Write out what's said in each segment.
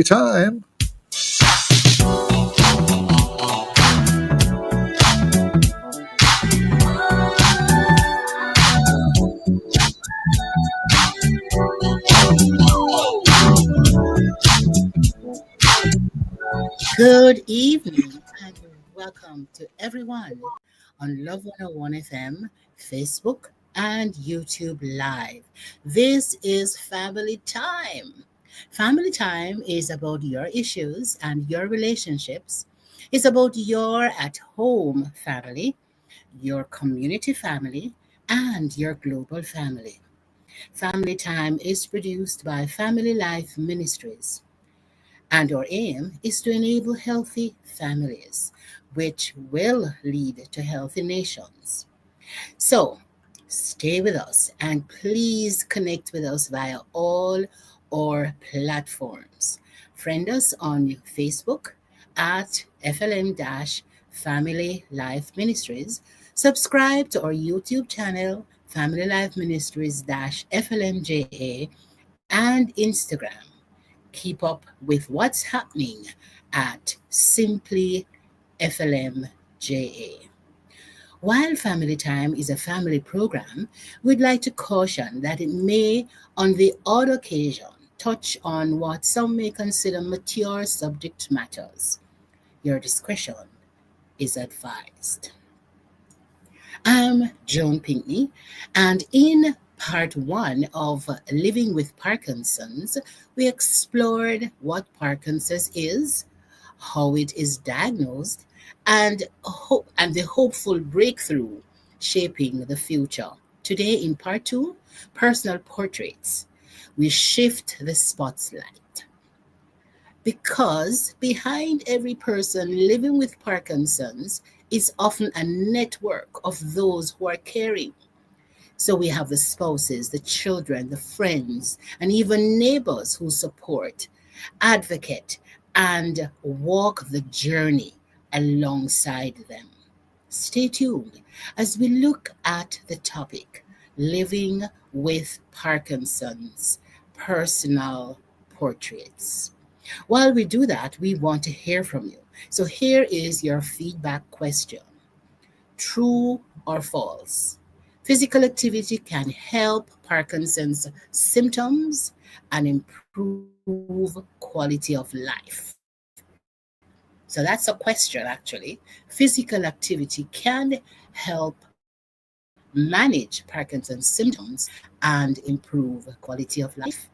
time. Good evening and welcome to everyone on Love 101 FM, Facebook, and YouTube Live. This is Family Time. Family Time is about your issues and your relationships. It's about your at home family, your community family, and your global family. Family Time is produced by Family Life Ministries. And our aim is to enable healthy families, which will lead to healthy nations. So stay with us and please connect with us via all our platforms. Friend us on Facebook at FLM Family Life Ministries. Subscribe to our YouTube channel, Family Life Ministries FLMJA, and Instagram. Keep up with what's happening at Simply FLMJA. While Family Time is a family program, we'd like to caution that it may, on the odd occasion, touch on what some may consider mature subject matters. Your discretion is advised. I'm Joan Pinkney, and in part one of Living with Parkinson's, we explored what Parkinson's is, how it is diagnosed, and the hopeful breakthrough shaping the future. Today, in part two, personal portraits, we shift the spotlight because behind every person living with Parkinson's is often a network of those who are caring. So we have the spouses, the children, the friends, and even neighbors who support, advocate, and walk the journey alongside them. Stay tuned as we look at the topic living with Parkinson's personal portraits. While we do that, we want to hear from you. So here is your feedback question: true or false? Physical activity can help Parkinson's symptoms and improve quality of life. So that's a question, actually. Physical activity can help manage Parkinson's symptoms and improve quality of life.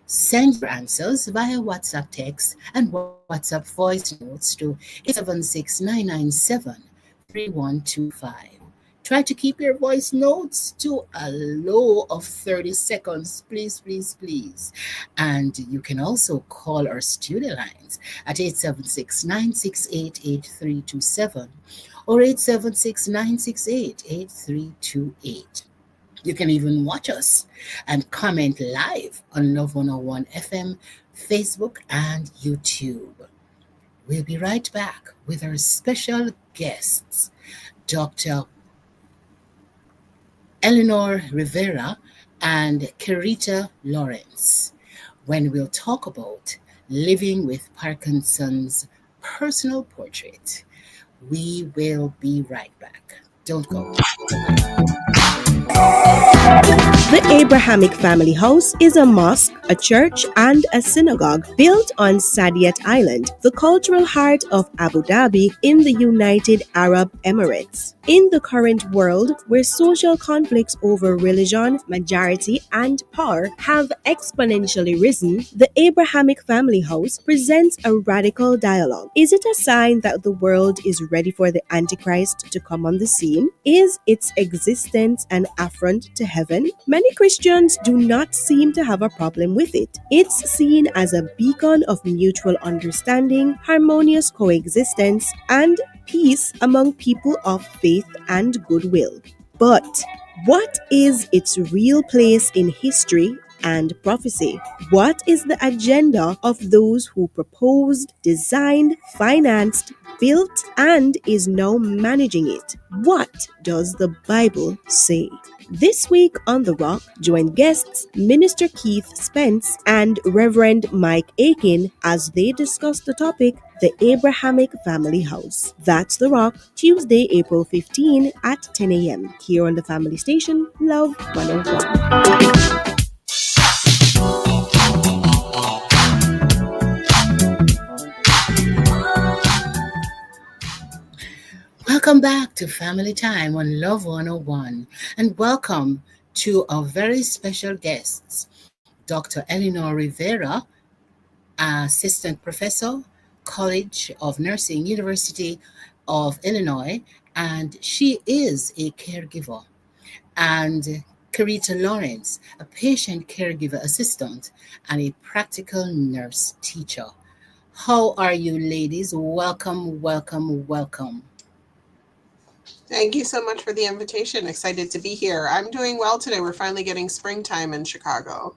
Send your answers via WhatsApp text and WhatsApp voice notes to 876-997-3125. Try to keep your voice notes to a low of 30 seconds, please, please, please. And you can also call our studio lines at 876-968-8327 or 876-968-8328. You can even watch us and comment live on Love 101 FM, Facebook, and YouTube. We'll be right back with our special guests, Dr. Eleanor Rivera and Kerita Lawrence, when we'll talk about living with Parkinson's personal portrait. We will be right back. Don't go. The Abrahamic Family House is a mosque, a church, and a synagogue built on Saadiyat Island, the cultural heart of Abu Dhabi in the United Arab Emirates. In the current world, where social conflicts over religion, majority, and power have exponentially risen, the Abrahamic Family House presents a radical dialogue. Is it a sign that the world is ready for the Antichrist to come on the scene? Is its existence an affront to heaven? Many Christians do not seem to have a problem with it. It's seen as a beacon of mutual understanding, harmonious coexistence, and peace among people of faith and goodwill. But what is its real place in history and prophecy? What is the agenda of those who proposed, designed, financed, built, and is now managing it? What does the Bible say? This week on The Rock, join guests Minister Keith Spence and Reverend Mike Aiken as they discuss the topic, the Abrahamic Family House. That's The Rock, Tuesday, April 15 at 10 a.m. here on the family station, Love 101. Welcome back to Family Time on Love 101, and welcome to our very special guests, Dr. Eleanor Rivera, Assistant Professor, College of Nursing, University of Illinois, and she is a caregiver, and Carita Lawrence, a patient caregiver assistant and a practical nurse teacher. How are you, ladies? Welcome, welcome, welcome. Thank you so much for the invitation. Excited to be here. I'm doing well today. We're finally getting springtime in Chicago.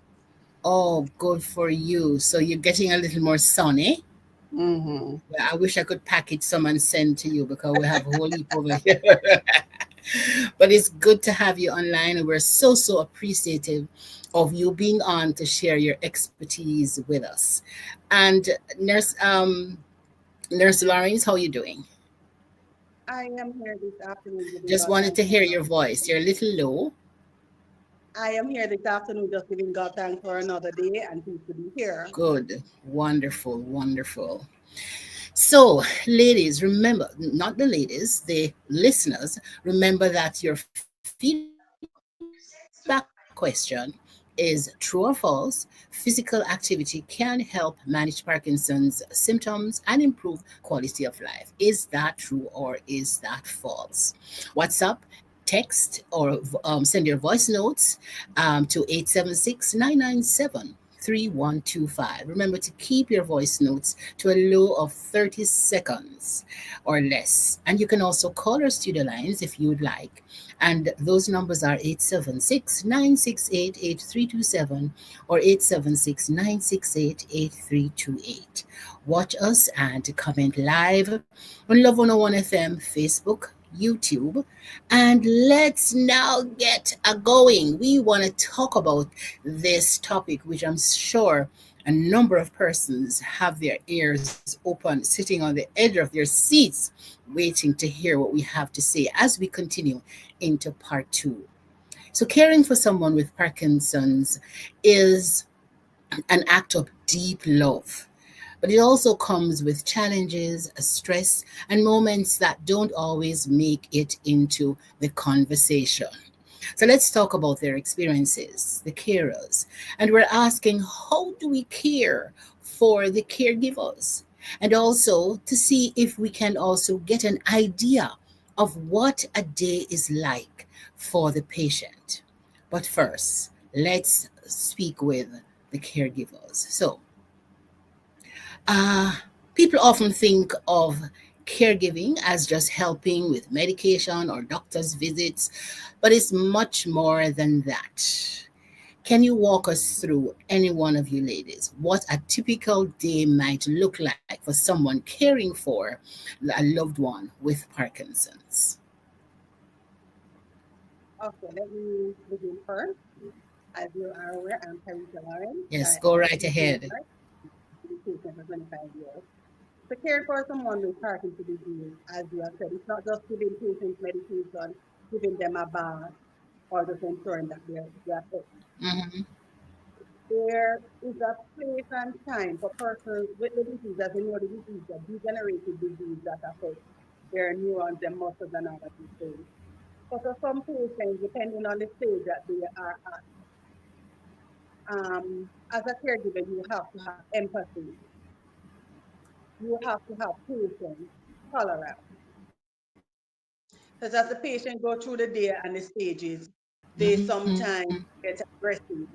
Oh, good for you. So you're getting a little more sunny. Mm-hmm. Yeah, I wish I could package some and send to you because we have a whole heap over here. But it's good to have you online, and we're so appreciative of you being on to share your expertise with us. And Nurse Nurse Lawrence, how are you doing? I am here this afternoon giving Just God wanted thanks to for hear another your voice. day. You're a little low. I am here this afternoon just giving God thanks for another day and pleased to be here. Good. Wonderful, wonderful. So, ladies, remember, not the ladies, the listeners, remember that your feedback question is true or false. Physical activity can help manage Parkinson's symptoms and improve quality of life. Is that true or is that false? WhatsApp, text, or send your voice notes to 876-997-3125. Remember to keep your voice notes to a low of 30 seconds or less. And you can also call our studio lines if you would like. And those numbers are 876-968-8327 or 876-968-8328. Watch us and comment live on Love 101 FM, Facebook, YouTube. And let's now get a going. We want to talk about this topic, which I'm sure a number of persons have their ears open, sitting on the edge of their seats, waiting to hear what we have to say as we continue into part two. So, caring for someone with Parkinson's is an act of deep love, but it also comes with challenges, stress, and moments that don't always make it into the conversation. So let's talk about their experiences, the carers. And we're asking, how do we care for the caregivers? And also to see if we can also get an idea of what a day is like for the patient. But first, let's speak with the caregivers. So, uh, people often think of caregiving as just helping with medication or doctor's visits, but it's much more than that. Can you walk us through, any one of you ladies, what a typical day might look like for someone caring for a loved one with Parkinson's? Okay, let me begin first. As you are aware, I'm Carita Lawrence. Yes, I go am a right teaching ahead. nurse, been teaching for 25 years. To care for someone with Parkinson's disease, as you have said, it's not just giving patients medication, giving them a bath, or just ensuring that they're fit. Hmm. There is a place and time for persons with the disease, as you know, the disease, a degenerative disease that affects their neurons and muscles and other things. So for some patients, depending on the stage that they are at, as a caregiver, you have to have empathy. You have to have patience, tolerance. Because as the patient go through the day and the stages, they Hmm. sometimes get aggressive.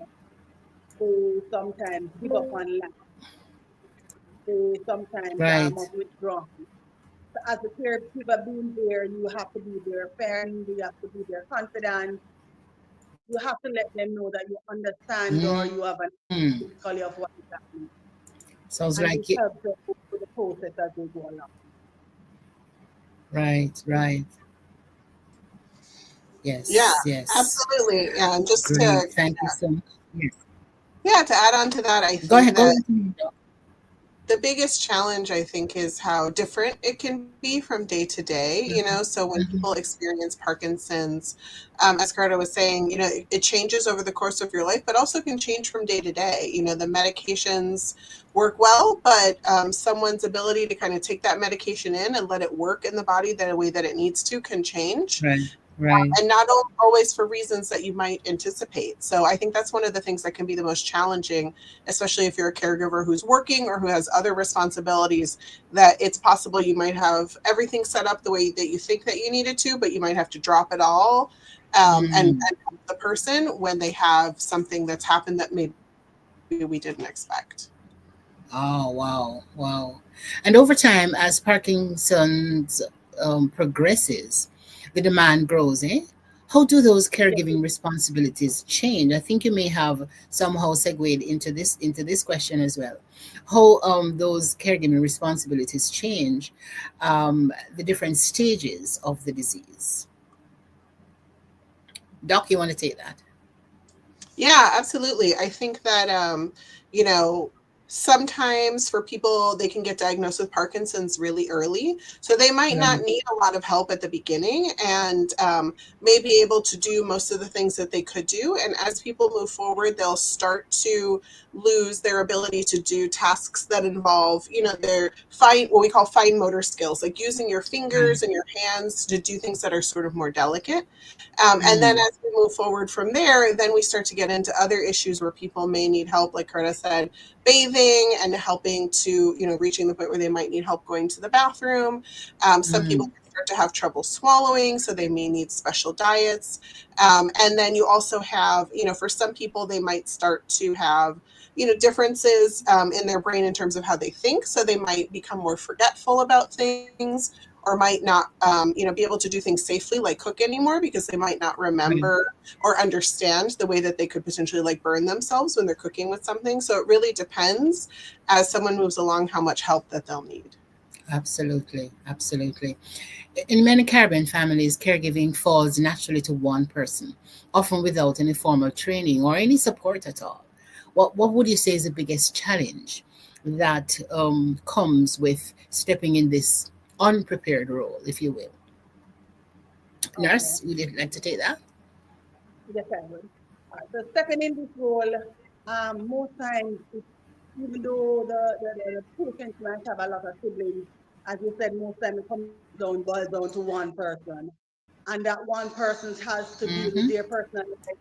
They sometimes give up on life. They sometimes are Right. much withdrawn. So as a caregiver being there, you have to be their friend, you have to be their confidant, you have to let them know that you understand or you have an Mm. physically of what is happening. Sounds And like this you. helps them go through the process as they go along. Right, right. Yeah, Yes, yes. absolutely. And just Great. to Thank you so much. Yes. yeah, to add on to that, I Go think ahead. Go that ahead. the biggest challenge I think is how different it can be from day to day. So when people Mhm. experience Parkinson's, as Carter was saying, it changes over the course of your life, but also can change from day to day. The medications work well, but someone's ability to kind of take that medication in and let it work in the body the way that it needs to can change, Right. Right. and not always for reasons that you might anticipate. So I think that's one of the things that can be the most challenging, especially if you're a caregiver who's working or who has other responsibilities, that it's possible you might have everything set up the way that you think that you needed to, but you might have to drop it all, and Mm. help the person when they have something that's happened that maybe we didn't expect. Oh, wow. Wow. And over time, as Parkinson's progresses, the demand grows, eh? How do those caregiving responsibilities change? I think you may have somehow segued into this question as well. How those caregiving responsibilities change the different stages of the disease. Doc, you want to take that? Yeah, absolutely. I think that, you know, sometimes for people, they can get diagnosed with Parkinson's really early. So they might not Right. need a lot of help at the beginning, and may be able to do most of the things that they could do. And as people move forward, they'll start to lose their ability to do tasks that involve, their what we call fine motor skills, like using your Right. fingers and your hands to do things that are sort of more delicate. And then Mm. as we move forward from there, then we start to get into other issues where people may need help, like Curtis said, bathing and helping to, reaching the point where they might need help going to the bathroom. Some people Mm. start to have trouble swallowing, so they may need special diets. And then you also have, for some people, they might start to have, differences in their brain in terms of how they think. So they might become more forgetful about things, or might not, be able to do things safely, like cook anymore, because they might not Right. remember or understand the way that they could potentially like burn themselves when they're cooking with something. So it really depends as someone moves along how much help that they'll need. Absolutely. Absolutely. In many Caribbean families, caregiving falls naturally to one person, often without any formal training or any support at all. What would you say is the biggest challenge that comes with stepping in this unprepared role, if you will? Okay. Nurse, would you like to take that? Yes, I will. So stepping in this role, most times, even though the patients might have a lot of siblings, as you said, most time it boils down to one person. And that one person has to deal with Mm-hmm. their personal life,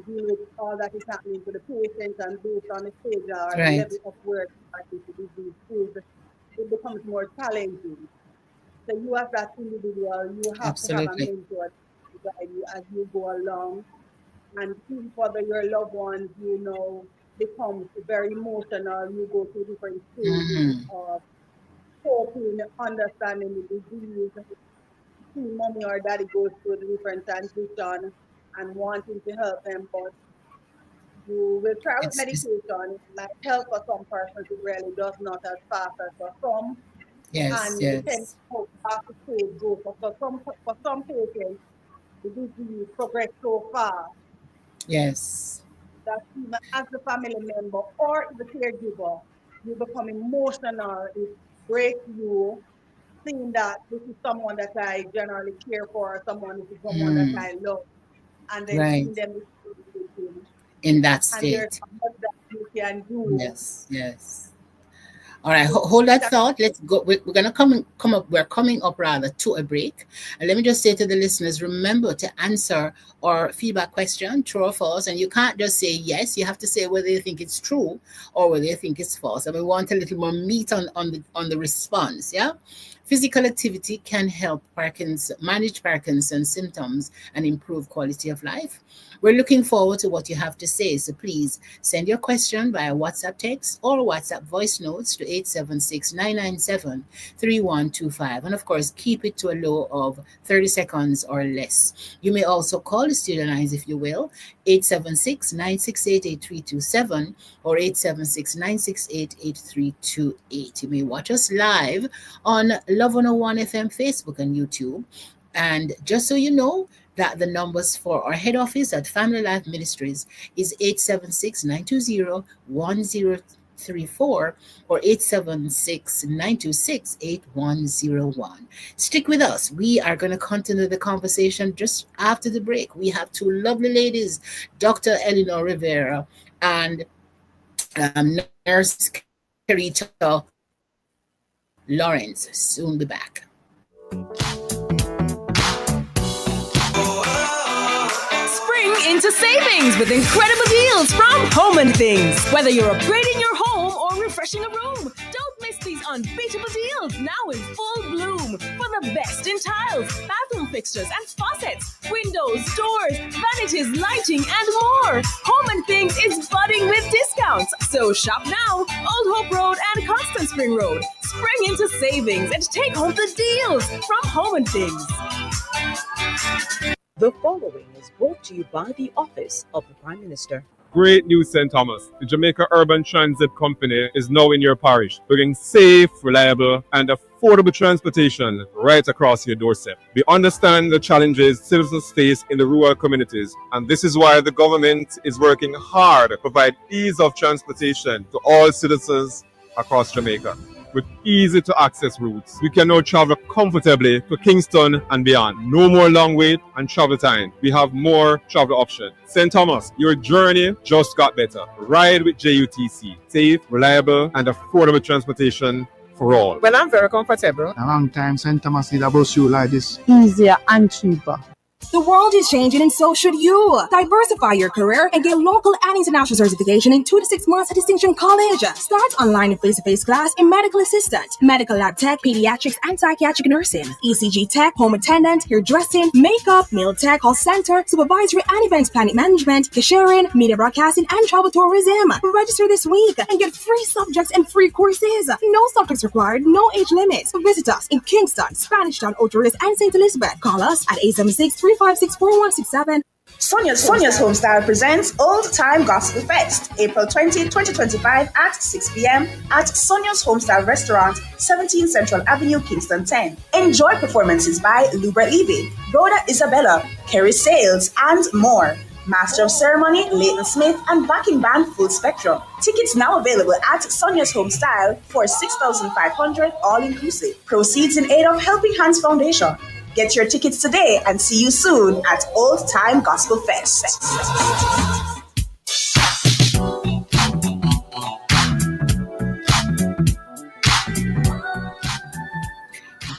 deal with all that is happening to the patient, and based on the stage or the Right. level of where the disease is, it becomes more challenging. So you as that individual, you have to have a Absolutely. mentor to guide you as you go along. And even for your loved ones, becomes very emotional. You go through different stages Mm-hmm. of coping, understanding the disease, seeing mommy or daddy goes through the different transition and wanting to help them, but you will try with It's medication. It might help for some persons, it really does not as fast as for some, yes, and depends yes, how fast the stage goes. For some patients, the disease progress so fast yes. that even as the family member or the caregiver, you become emotional. It breaks you, seeing that this is someone that I generally care for, this is someone that Mm. I love, and then Right. seeing them deteriorating, In that and there's state. not much that you can do. Yes, yes. All right, So hold that that, thought. Let's go. We're gonna come up. We're coming up rather to a break, and let me just say to the listeners: remember to answer our feedback question, true or false. And you can't just say yes. You have to say whether you think it's true or whether you think it's false. And we want a little more meat on the response. Yeah. Physical activity can help manage Parkinson's symptoms and improve quality of life. We're looking forward to what you have to say. So please send your question via WhatsApp text or WhatsApp voice notes to 876 997 3125. And of course, keep it to a low of 30 seconds or less. You may also call the studio lines if you will, 876 968 8327 or 876 968 8328. You may watch us live on Love 101 FM Facebook and YouTube. And just so you know, that the numbers for our head office at Family Life Ministries is 876-920-1034 or 876-926-8101. Stick with us. We are going to continue the conversation just after the break. We have two lovely ladies, Dr. Eleanor Rivera and Nurse Carita Lawrence. Soon be back. Spring into savings with incredible deals from Home and Things. Whether you're upgrading your home or refreshing a room, don't miss these unbeatable deals now in full bloom for the best in tiles, bathroom fixtures and faucets, windows, doors, vanities, lighting, and more. Home and Things is budding with discounts. So shop now, Old Hope Road and Constant Spring Road. Spring into savings and take home the deals from Home and Things. The following is brought to you by the Office of the Prime Minister. Great news, St. Thomas. The Jamaica Urban Transit Company is now in your parish, bringing safe, reliable, and affordable transportation right across your doorstep. We understand the challenges citizens face in the rural communities, and this is why the government is working hard to provide ease of transportation to all citizens across Jamaica. With easy to access routes, we can now travel comfortably to Kingston and beyond. No more long wait and travel time. We have more travel options. St. Thomas, your journey just got better. Ride with JUTC. Safe, reliable, and affordable transportation for all. Well, I'm very comfortable. A long time St. Thomas did a bus route like this. Easier and cheaper. The world is changing and so should you. Diversify your career and get local and international certification in 2 to 6 months at Distinction College. Start online and face-to-face class in medical assistant, medical lab tech, pediatrics and psychiatric nursing, ECG tech, home attendant, hairdressing, makeup, meal tech, call center, supervisory and events planning management, cashiering, media broadcasting and travel tourism. Register this week and get free subjects and free courses. No subjects required, no age limits. Visit us in Kingston, Spanish Town, Outaris and St. Elizabeth. Call us at 876-356-4167. Sonia's Homestyle presents Old Time Gospel Fest, April 20, 2025 at 6 p.m. at Sonia's Homestyle Restaurant, 17 Central Avenue, Kingston 10. Enjoy performances by Lubra Levy, Rhoda Isabella, Kerry Sales, and more. Master of Ceremony, Leighton Smith, and backing band Full Spectrum. Tickets now available at Sonia's Homestyle for $6,500 all inclusive. Proceeds in aid of Helping Hands Foundation. Get your tickets today and see you soon at Old Time Gospel Fest.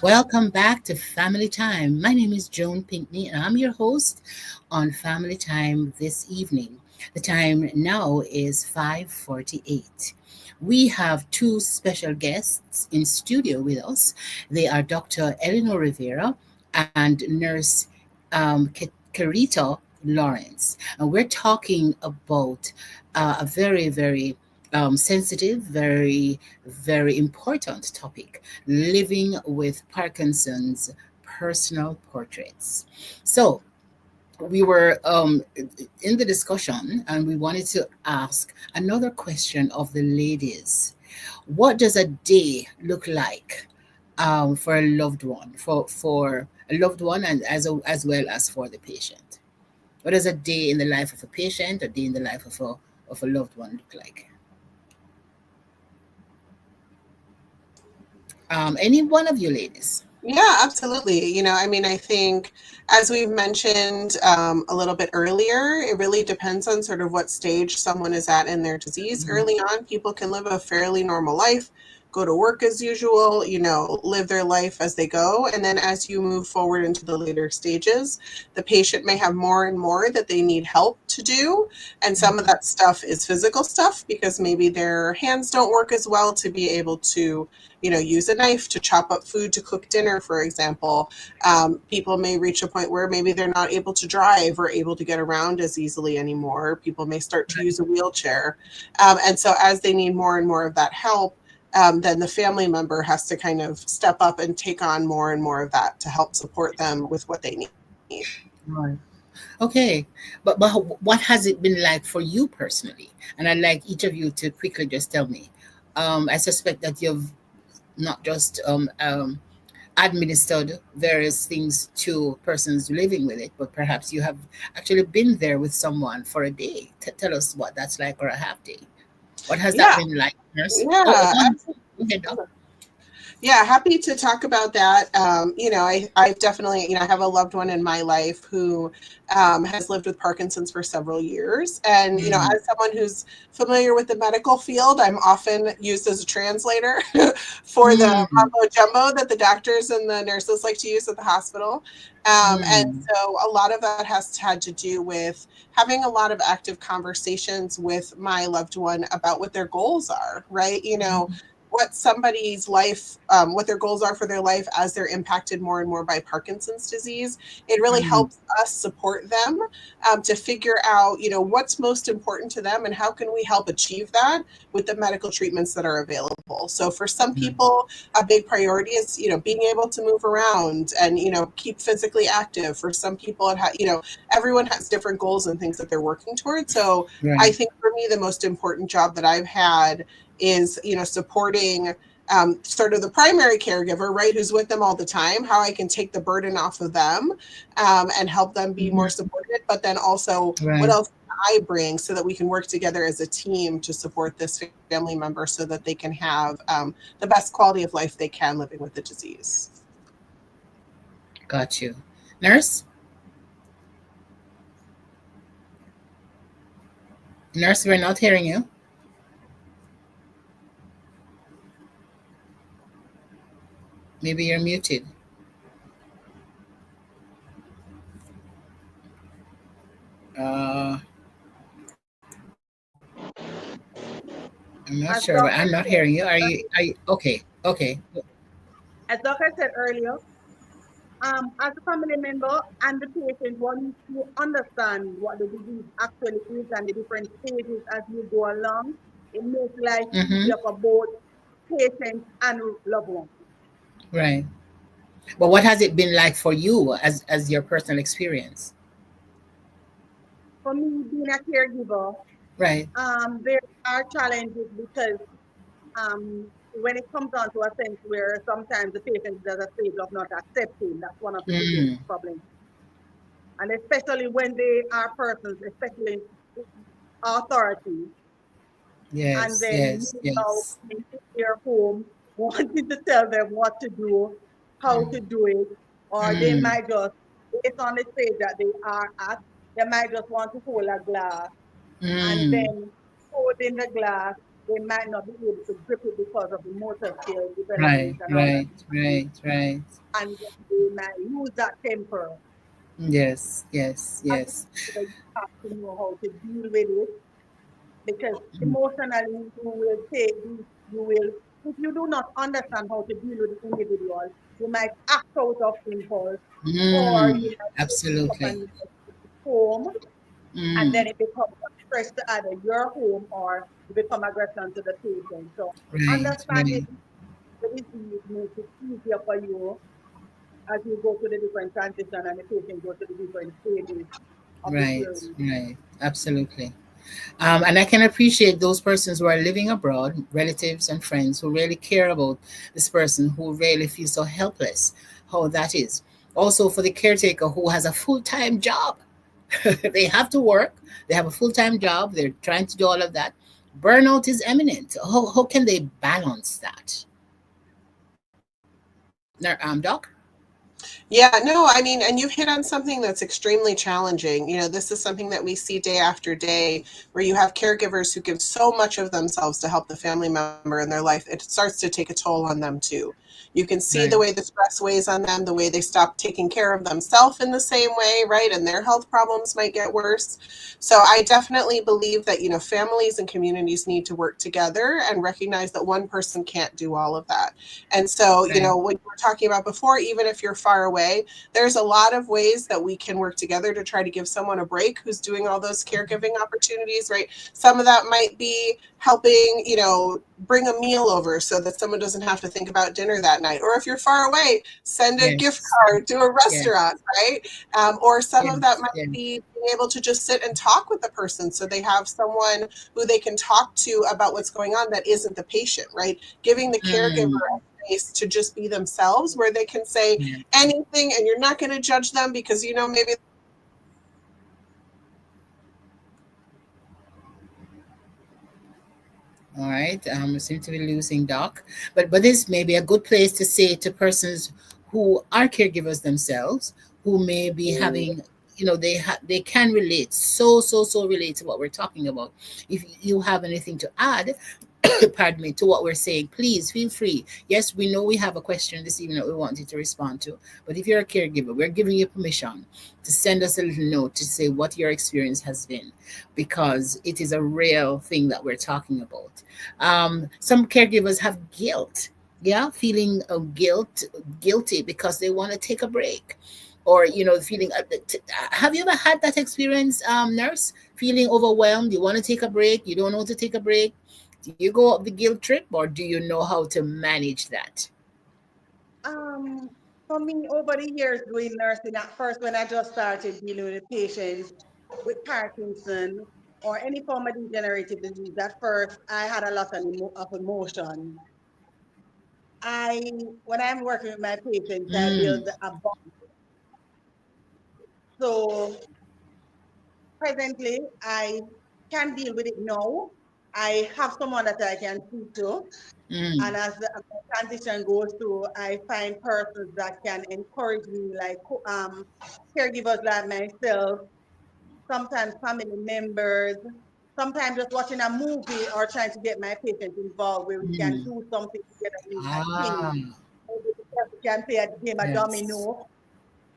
Welcome back to Family Time. My name is Joan Pinkney and I'm your host on Family Time this evening. The time now is 5:48. We have two special guests in studio with us. They are Dr. Eleanor Rivera and Nurse Carita Lawrence. And we're talking about a very, very sensitive, very, very important topic, living with Parkinson's, personal portraits. So we were in the discussion and we wanted to ask another question of the ladies. What does a day look like for a loved one, for a loved one and as well as for the patient? What does a day in the life of a patient, a day in the life of a loved one look like? Any one of you ladies? Yeah, absolutely. I think as we've mentioned a little bit earlier, it really depends on sort of what stage someone is at in their disease. Early on, people can live a fairly normal life, go to work as usual, live their life as they go. And then as you move forward into the later stages, the patient may have more and more that they need help to do. And some of that stuff is physical stuff because maybe their hands don't work as well to be able to, use a knife to chop up food to cook dinner, for example. People may reach a point where maybe they're not able to drive or able to get around as easily anymore. People may start to use a wheelchair. And so as they need more and more of that help, then the family member has to kind of step up and take on more and more of that to help support them with what they need. Right. Okay. But what has it been like for you personally? And I'd like each of you to quickly just tell me. I suspect that you've not just administered various things to persons living with it, but perhaps you have actually been there with someone for a day. Tell us what that's like, or a half day. What has that Yeah, been like, nurse? Oh, yeah, wonderful. Go ahead, Doc. yeah, happy to talk about that. I've definitely, I have a loved one in my life who has lived with Parkinson's for several years. And, Mm, as someone who's familiar with the medical field, I'm often used as a translator for the mm, mumbo jumbo that the doctors and the nurses like to use at the hospital. And mm, so a lot of that has had to do with having a lot of active conversations with my loved one about what their goals are, right? What somebody's life, what their goals are for their life as they're impacted more and more by Parkinson's disease. It really mm, helps us support them to figure out, what's most important to them and how can we help achieve that with the medical treatments that are available. So for some mm, people, a big priority is, being able to move around and, keep physically active. For some people, everyone has different goals and things that they're working towards. So I right. think for me, the most important job that I've had is supporting sort of the primary caregiver, right, who's with them all the time, how I can take the burden off of them and help them be more Mhm, supported, but then also what right. else can I bring so that we can work together as a team to support this family member so that they can have the best quality of life they can living with the disease. Got you. Nurse? Nurse, we're not hearing you. Maybe you're muted. Uh, I'm not As sure, but I'm Dr. not said, hearing you. Are you okay? Okay. as Dr. said earlier, as a family member and the patient, one needs to understand what the disease actually is and the different stages as you go along. It makes life Mm-hmm. easier for both patients and loved ones. Right. But what has it been like for you as your personal experience? For me, being a caregiver, Right. there are challenges because when it comes down to a sense where sometimes the patient is at a stage of not accepting, that's one of the biggest Mm. problems. And especially when they are persons, especially in authority, and Yes. then Yes. you know Yes. in their home wanting to tell them what to do, how to do it, or they Mm. might just based on the stage that they are at, they might just want to hold a glass and Mm. then holding the glass, they might not be able to grip it because of the motor skill development Right. and all that. Right. Right. Right. And then they might lose that temper. Yes. Yes. As a Yes. caregiver, you have to know how to deal with it because emotionally you will take this, you will, if you do not understand how to deal with the individual, you might act out of impulse or Mm. you might take it up Absolutely. and home and then Mm. it becomes a stress to either your home or you become aggression to the patient. So Right. understanding Right. the disease makes it easier for you as you go through the different transition and the patient go to the different stages of the Right. journey. Right. Absolutely. And I can appreciate those persons who are living abroad, relatives and friends who really care about this person, who really feel so helpless, how that is. Also, for the caretaker who has a full time job, they have to work, they have a full time job, they're trying to do all of that. Burnout is imminent. How can they balance that? Doc? Yeah, no, I mean, and you've hit on something that's extremely challenging. This is something that we see day after day where you have caregivers who give so much of themselves to help the family member in their life. It starts to take a toll on them too. You can see the Right, way the stress weighs on them, the way they stop taking care of themselves in the same way, right? And their health problems might get worse. So I definitely believe that, families and communities need to work together and recognize that one person can't do all of that. And so, right, what you were talking about before, even if you're far away, there's a lot of ways that we can work together to try to give someone a break who's doing all those caregiving opportunities, right? Some of that might be helping, bring a meal over so that someone doesn't have to think about dinner that night. Or if you're far away, send a gift yes, card to a yes, restaurant, right? Or some of that yes, might yes. be being able to just sit and talk with the person so they have someone who they can talk to about what's going on that isn't the patient, right? Giving the caregiver Mm, space to just be themselves, where they can say anything and you're not going to judge them because, maybe. All right. We seem to be losing Doc, but this may be a good place to say to persons who are caregivers themselves, who may be having, they can relate so relate to what we're talking about. If you have anything to add, pardon me, to what we're saying, please feel free. Yes, we know we have a question this evening that we want you to respond to, but if you're a caregiver, we're giving you permission to send us a little note to say what your experience has been, because it is a real thing that we're talking about. Some caregivers have guilt, feeling guilty because they want to take a break, or feeling. Have you ever had that experience, nurse? Feeling overwhelmed, you want to take a break, you don't know how to take a break. Do you go up the guilt trip, or do you know how to manage that? For me, over the years doing nursing, at first when I just started dealing with patients with Parkinson or any form of degenerative disease, at first I had a lot of emotion. When I'm working with my patients, I build a bond. So presently, I can deal with it now. I have someone that I can speak to. And as the transition goes through, I find persons that can encourage me, like caregivers like myself, sometimes family members, sometimes just watching a movie or trying to get my patients involved where we can do something together, maybe a team. Maybe the person can play a game of domino.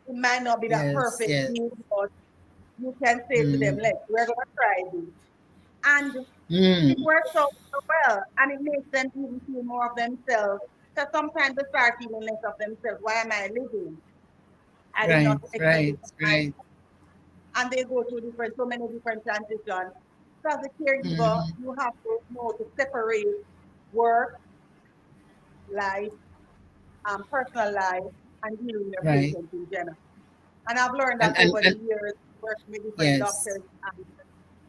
It might not be that perfect game, but you can say to them, we're going to try this. And it works out so well, and it makes them even feel more of themselves. Because sometimes they start feeling less of themselves. Why am I living? I did not expect it. Right. And they go through so many different transitions. So as a caregiver, you have to know to separate work, life, personal life, and dealing with your patients in general. And I've learned that over the years, working with different doctors and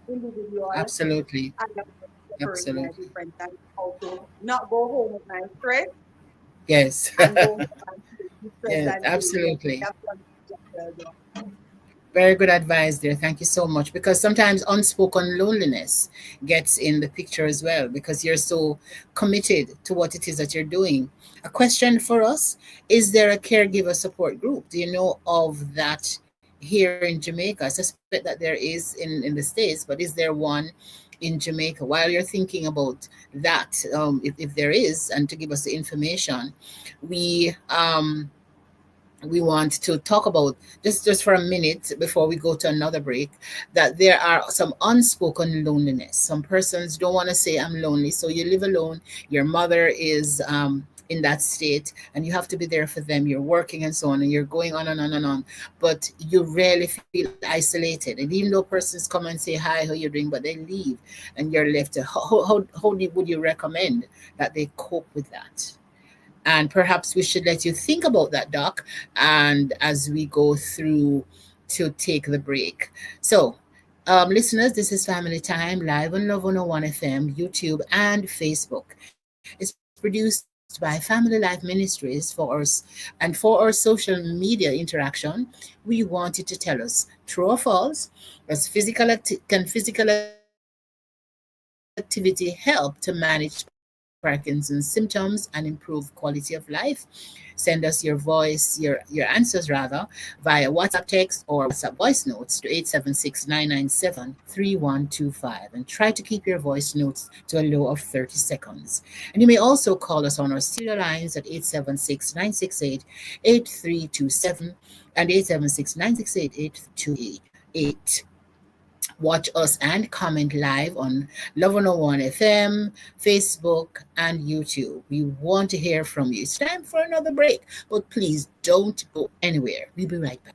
individuals. Absolutely. My different times, how to not go home with my stress. Yes. And go yes, absolutely. Very good advice there. Thank you so much. Because sometimes unspoken loneliness gets in the picture as well, because you're so committed to what it is that you're doing. A question for us: is there a caregiver support group? Do you know of that here in Jamaica? I suspect that there is in the States, but is there one in Jamaica? While you're thinking about that, if there is, and to give us the information, we want to talk about just for a minute before we go to another break, that there are some unspoken loneliness. Some persons don't want to say I'm lonely, so you live alone. Your mother is in that state, and you have to be there for them. You're working and so on, and you're going on and on and on, but you rarely feel isolated. And even though persons come and say hi, how you doing, but they leave, and you're left. How would you recommend that they cope with that? And perhaps we should let you think about that, Doc, and as we go through to take the break. So, listeners, this is Family Time, live on Love 101 FM, YouTube, and Facebook. It's produced by Family Life Ministries for us, and for our social media interaction, we want you to tell us true or false. Can physical activity help to manage Parkinson's symptoms and improve quality of life? Send us your voice, your answers rather, via WhatsApp text or WhatsApp voice notes to 876-997-3125, and try to keep your voice notes to a low of 30 seconds. And you may also call us on our studio lines at 876-968-8327 and 876-968-8288. Watch us and comment live on Love 101 FM, Facebook, and YouTube. We want to hear from you. It's time for another break, but please don't go anywhere. We'll be right back.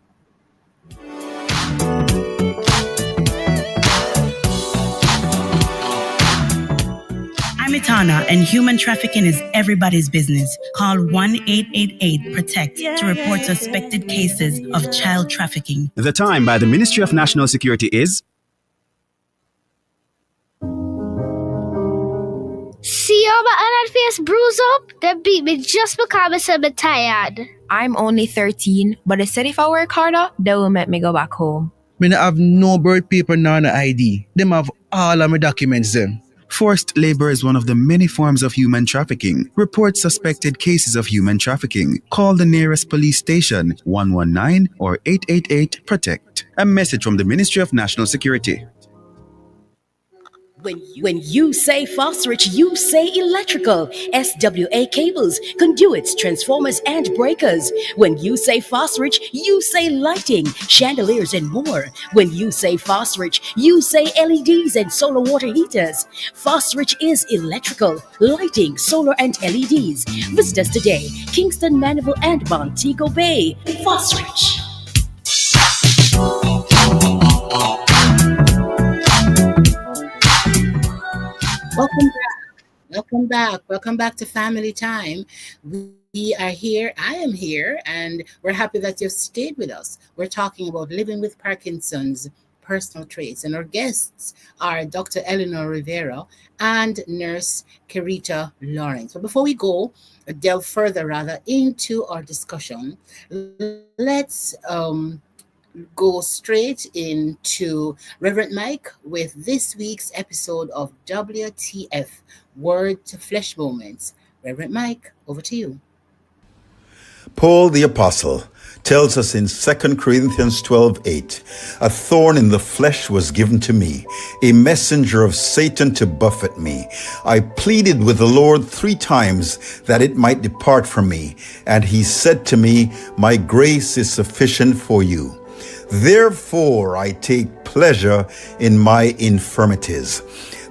I'm Itana, and human trafficking is everybody's business. Call 1-888-PROTECT to report suspected cases of child trafficking. The time by the Ministry of National Security is... See but I face bruise up. They beat me just because I said I'm tired. I'm only 13, but they said if I work harder, they will make me go back home. Me not have no birth paper nor no ID. Them have all of my documents them. Forced labor is one of the many forms of human trafficking. Report suspected cases of human trafficking. Call the nearest police station 119 or 888 PROTECT. A message from the Ministry of National Security. When you say phosphorus, you say electrical. SWA cables, conduits, transformers, and breakers. When you say phosphorus, you say lighting, chandeliers, and more. When you say phosphorus, you say LEDs and solar water heaters. Phosphorus is electrical, lighting, solar, and LEDs. Visit us today, Kingston, Mandeville, and Montego Bay. Phosphorus. Welcome back. Welcome back. Welcome back to Family Time. We are here. I am here, and we're happy that you've stayed with us. We're talking about living with Parkinson's personal traits, and our guests are Dr. Eleanor Rivera and Nurse Kerita Lawrence. But before we go, delve further rather into our discussion, let's go straight into Reverend Mike with this week's episode of WTF Word to Flesh Moments. Reverend Mike, over to you. Paul the Apostle tells us in 2 Corinthians 12:8, a thorn in the flesh was given to me, a messenger of Satan to buffet me. I pleaded with the Lord 3 times that it might depart from me, and he said to me, my grace is sufficient for you. Therefore, I take pleasure in my infirmities.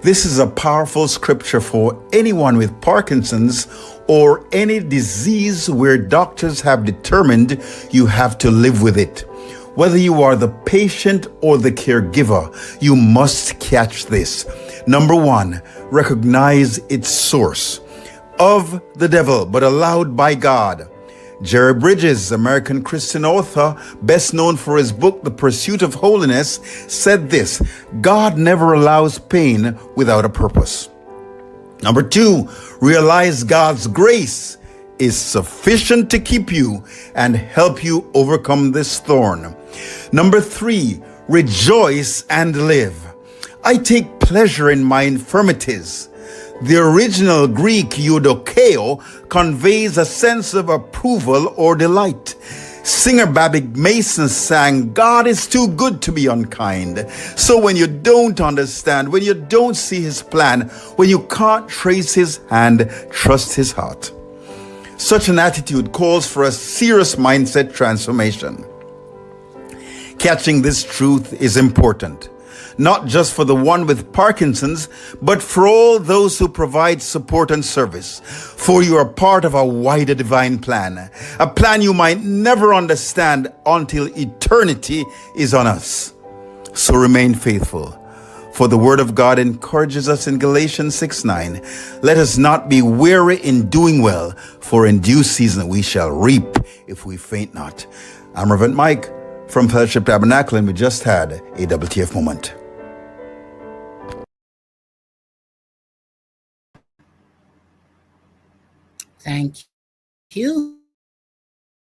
This is a powerful scripture for anyone with Parkinson's or any disease where doctors have determined you have to live with it. Whether you are the patient or the caregiver, you must catch this. Number 1, recognize its source. Of the devil, but allowed by God. Jerry Bridges, American Christian author, best known for his book, The Pursuit of Holiness, said this: God never allows pain without a purpose. Number 2, realize God's grace is sufficient to keep you and help you overcome this thorn. Number 3, rejoice and live. I take pleasure in my infirmities. The original Greek eudokeo conveys a sense of approval or delight. Singer Babbitt Mason sang, God is too good to be unkind. So when you don't understand, when you don't see his plan, when you can't trace his hand, trust his heart. Such an attitude calls for a serious mindset transformation. Catching this truth is important. Not just for the one with Parkinson's, but for all those who provide support and service. For you are part of a wider divine plan. A plan you might never understand until eternity is on us. So remain faithful. For the word of God encourages us in Galatians 6:9. Let us not be weary in doing well, for in due season we shall reap if we faint not. I'm Reverend Mike from Fellowship Tabernacle, and we just had a WTF moment. Thank you,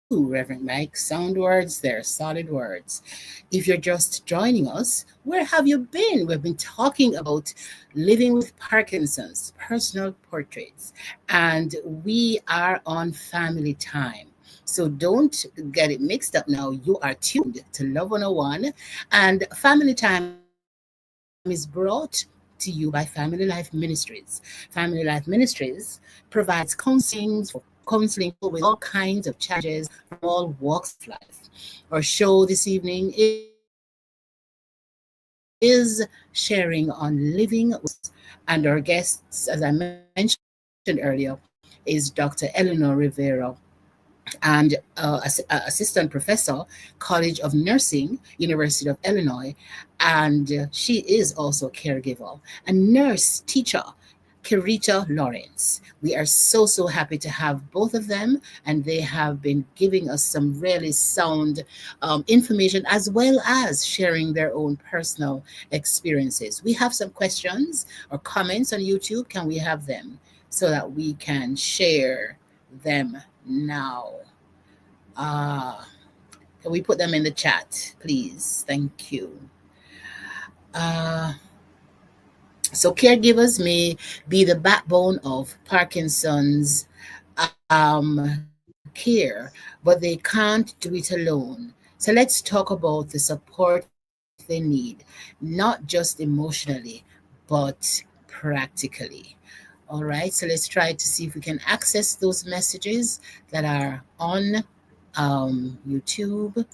Reverend Mike. Sound words, they're solid words. If you're just joining us, where have you been? We've been talking about living with Parkinson's, personal portraits, and we are on Family Time. So don't get it mixed up now. You are tuned to Love 101, and Family Time is brought to you by Family Life Ministries. Family Life Ministries provides counseling with all kinds of challenges from all walks of life. Our show this evening is sharing on living, and our guests, as I mentioned earlier, is Dr. Eleanor Rivera, and assistant professor, College of Nursing, University of Illinois, and she is also a caregiver, a nurse teacher, Kerita Lawrence. We are so happy to have both of them, and they have been giving us some really sound information, as well as sharing their own personal experiences. We have some questions or comments on YouTube. Can we have them? so that we can share them now. Uh, can we put them in the chat, please? Thank you. Uh, so caregivers may be the backbone of Parkinson's care, but they can't do it alone. So let's talk about the support they need, not just emotionally, but practically. All right, so let's try to see if we can access those messages that are on YouTube.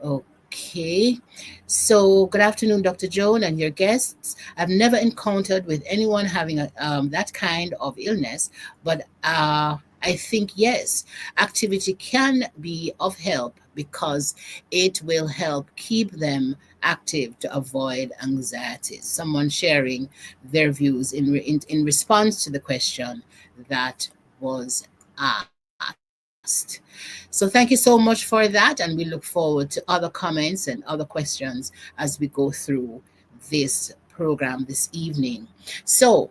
Okay. So, good afternoon, Dr. Joan and your guests. I've never encountered with anyone having that kind of illness, but I think yes, activity can be of help because it will help keep them active to avoid anxiety. Someone sharing their views in response to the question that was asked. So thank you so much for that, and we look forward to other comments and other questions as we go through this program this evening. So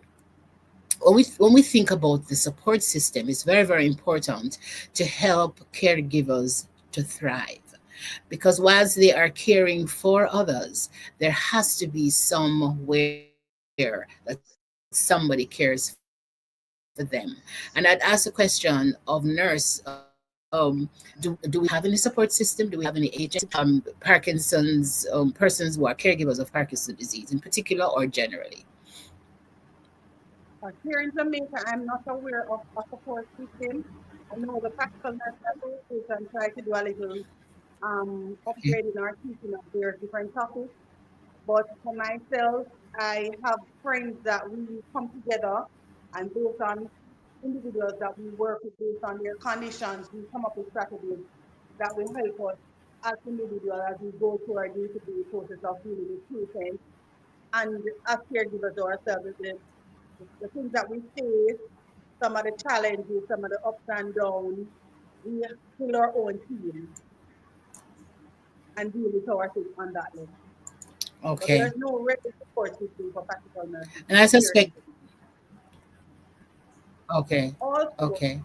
when we think about the support system, it's very, very important to help caregivers to thrive. Because whilst they are caring for others, there has to be somewhere that somebody cares for them. And I'd ask a question of nurse, do we have any support system? Do we have any agency Parkinson's persons who are caregivers of Parkinson's disease in particular or generally? Here in Jamaica, I'm not aware of a support system. I know the practical nurse association try to do a little upgrading or teaching of their different topics. But for myself, I have friends that we come together and based on individuals that we work with based on their conditions, we come up with strategies that will help us as individuals as we go through our day-to-day process of dealing with patients and as caregivers ourselves, the things that we face, some of the challenges, some of the ups and downs, we fill our own team and deal with our things on that level. But Okay. there's no regular support system for practical nurses And I suspect, caregivers. okay, Also, okay.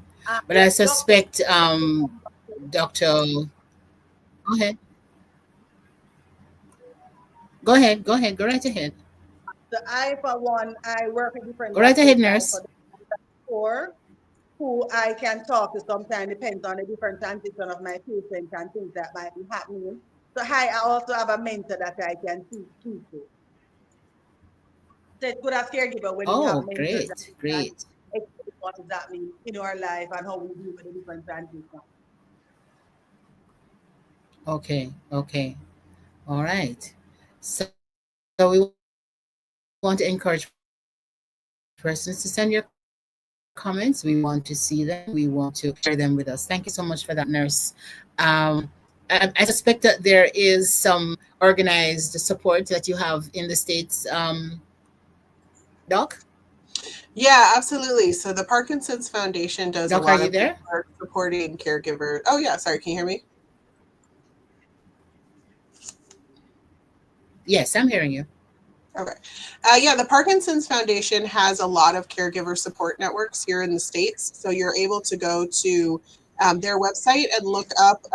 But I doctors, suspect, Dr. Go ahead. Go right ahead. so I, for one, I work with different Go right doctors. ahead, I for nurse. four who I can talk to sometimes depends on the different transition of my patient and things that might be happening. So I also have a mentor that I can speak to. So it's good as caregiver when we have Oh, mentors that great, we can great. explain what does that mean in our life and how we deal with the different transitions. Okay, okay. All right. So we want to encourage persons to send your comments. We want to see them. We want to share them with us. Thank you so much for that, nurse. I suspect that there is some organized support that you have in the States, Doc? Yeah, absolutely. So the Parkinson's Foundation does a Doc, are lot you of good there? work supporting caregivers. Oh, yeah. Sorry. Can you hear me? Yes, I'm hearing you. Okay. Yeah, the Parkinson's Foundation has a lot of caregiver support networks here in the States. So you're able to go to their website and look up,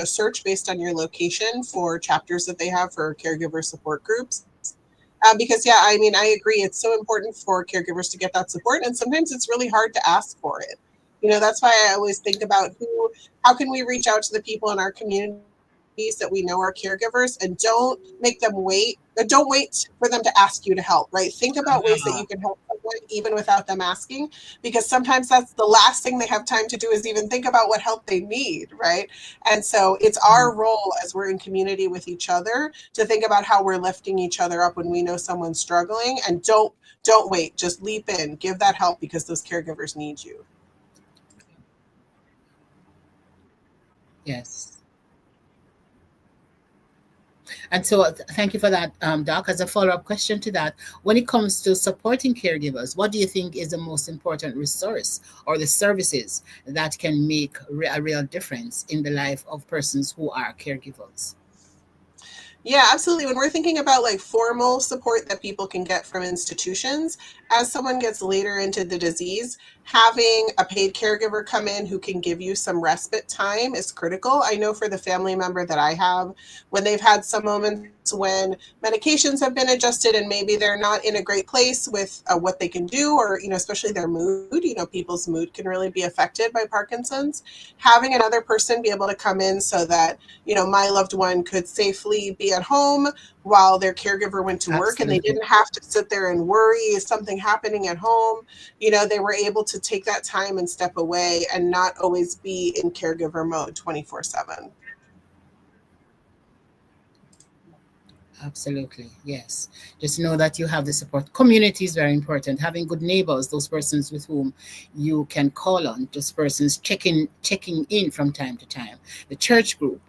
search based on your location for chapters that they have for caregiver support groups. Because, yeah, I mean, I agree. It's so important for caregivers to get that support. And sometimes it's really hard to ask for it. That's why I always think about how can we reach out to the people in our communities that we know are caregivers and don't make them wait. Don't wait for them to ask you to help, right? Think about ways that you can help someone even without them asking, because sometimes that's the last thing they have time to do is even think about what help they need, right? And so it's our role as we're in community with each other to think about how we're lifting each other up when we know someone's struggling, and don't wait, just leap in, give that help because those caregivers need you. Yes. And so, thank you for that, Doc. As a follow up question to that, when it comes to supporting caregivers, what do you think is the most important resource or the services that can make a real difference in the life of persons who are caregivers? Yeah, absolutely. When we're thinking about like formal support that people can get from institutions, as someone gets later into the disease, having a paid caregiver come in who can give you some respite time is critical. I know for the family member that I have, when they've had some moments when medications have been adjusted and maybe they're not in a great place with what they can do, or, especially their mood, people's mood can really be affected by Parkinson's. Having another person be able to come in so that my loved one could safely be at home while their caregiver went to work and they Absolutely. didn't have to sit there and worry, is something happening at home? They were able to take that time and step away and not always be in caregiver mode 24/7. Absolutely, yes. Just know that you have the support. Community is very important. Having good neighbors, those persons with whom you can call on, just persons checking in from time to time. The church group,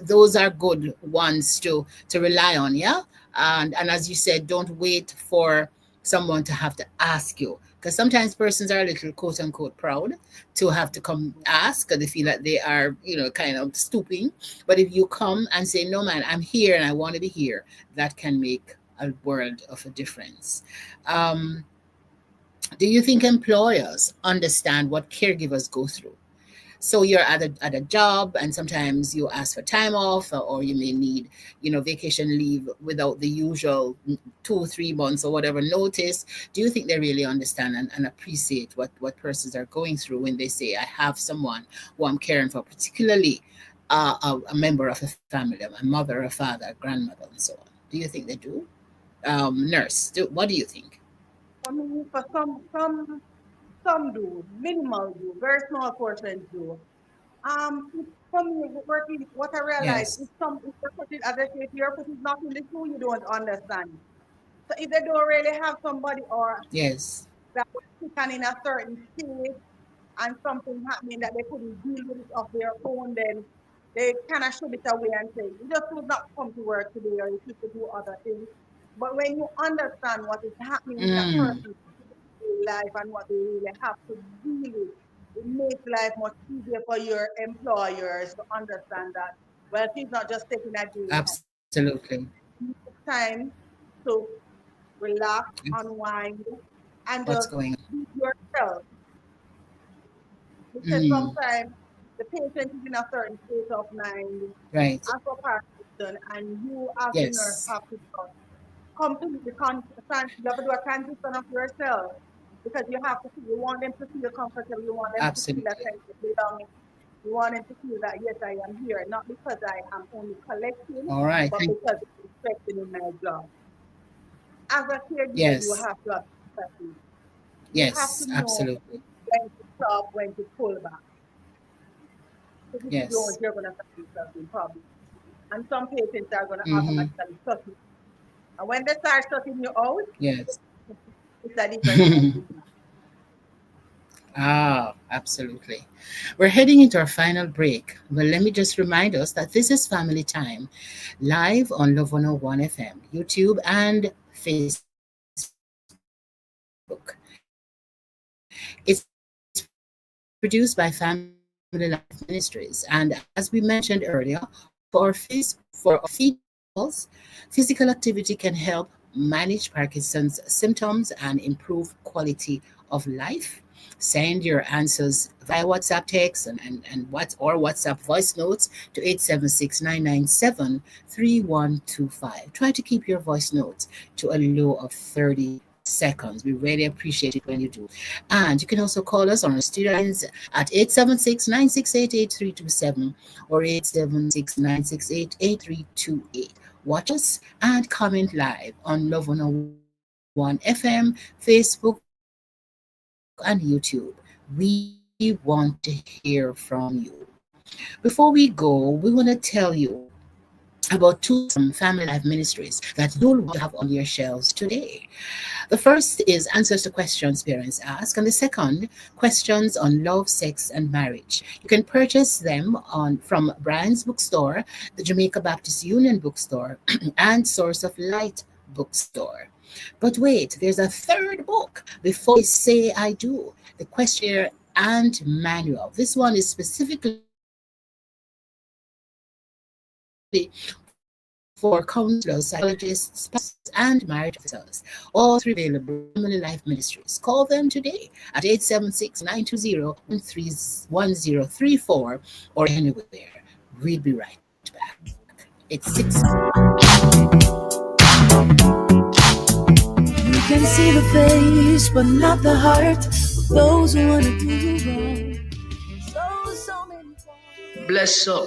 those are good ones to rely on. Yeah, and as you said, don't wait for someone to have to ask you, because sometimes persons are a little quote unquote proud to have to come ask, because they feel like they are kind of stooping. But if you come and say, no, man, I'm here and I want to be here, that can make a world of a difference. Um, do you think employers understand what caregivers go through? So you're at a job and sometimes you ask for time off, or you may need, vacation leave without the usual 2 or 3 months or whatever notice. Do you think they really understand and appreciate what persons are going through when they say, I have someone who I'm caring for, particularly a member of a family, a mother, a father, a grandmother, and so on? Do you think they do? Nurse, what do you think? For me, for some do, minimal do, very small portions do. For me, working, what I realize Yes, is if you're putting, as I say, if you're putting not in the shoe, you don't understand. So if they don't really have somebody or yes, that was taken in a certain state and something happening that they couldn't deal with it of their own, then they kind of shove it away and say, you just would not come to work today or you should do other things. But when you understand what is happening in a mm, person's life and what they really have to deal with, it makes life much easier for your employers to understand that, well, she's not just taking a day off. absolutely. It's time to relax, unwind, and What's just going on? be yourself. Because Mm, sometimes the patient is in a certain state of mind right. as for Parkinson, and you as the nurse Yes, have to just completely you have to do a transition of yourself because you want them to feel comfortable, you want them to feel a absolutely. sense of belonging, you want them to feel that yes, I am here, not because I am only collecting, All right. but because it's expected in my job. As a caregiver, you Yes, have to have empathy. You have to yes, know absolutely. when to stop, when to pull back. Because if you don't, Yes. you're going to find yourself in problems. And some patients are going to Mm-hmm. automatically shut you. And when they start shutting you out, Yes. it's a different kind of thing. Ah, absolutely. We're heading into our final break. But let me just remind us that this is Family Time, live on Love 101 FM, YouTube, and Facebook. It's produced by Family Life Ministries. And as we mentioned earlier, for our feedback calls, physical activity can help manage Parkinson's symptoms and improve quality of life. Send your answers via WhatsApp text or WhatsApp voice notes to 876-997-3125. Try to keep your voice notes to a low of 30 seconds. We really appreciate it when you do. And you can also call us on our studio lines at 876-968-8327 or 876-968-8328. Watch us and comment live on Love 101 FM, Facebook, and YouTube. We want to hear from you. Before we go, we want to tell you about two resources from Family Life Ministries that you'll want to have on your shelves today. The first is Answers to Questions Parents Ask, and the second, Questions on Love, Sex, and Marriage. You can purchase them from Brian's Bookstore, the Jamaica Baptist Union Bookstore, and Source of Light Bookstore. But wait, there's a third book, Before I Say I Do, the questionnaire and manual. This one is specifically for Family Life Ministries. for counselors, psychologists, spouses, and marriage officers. All three available at Family Life Ministries. Call them today at 876-920-1034 or anywhere. We'll be right back. It's 6. You can see the face, but not the heart of those who want to do you wrong. So many times. Bless up.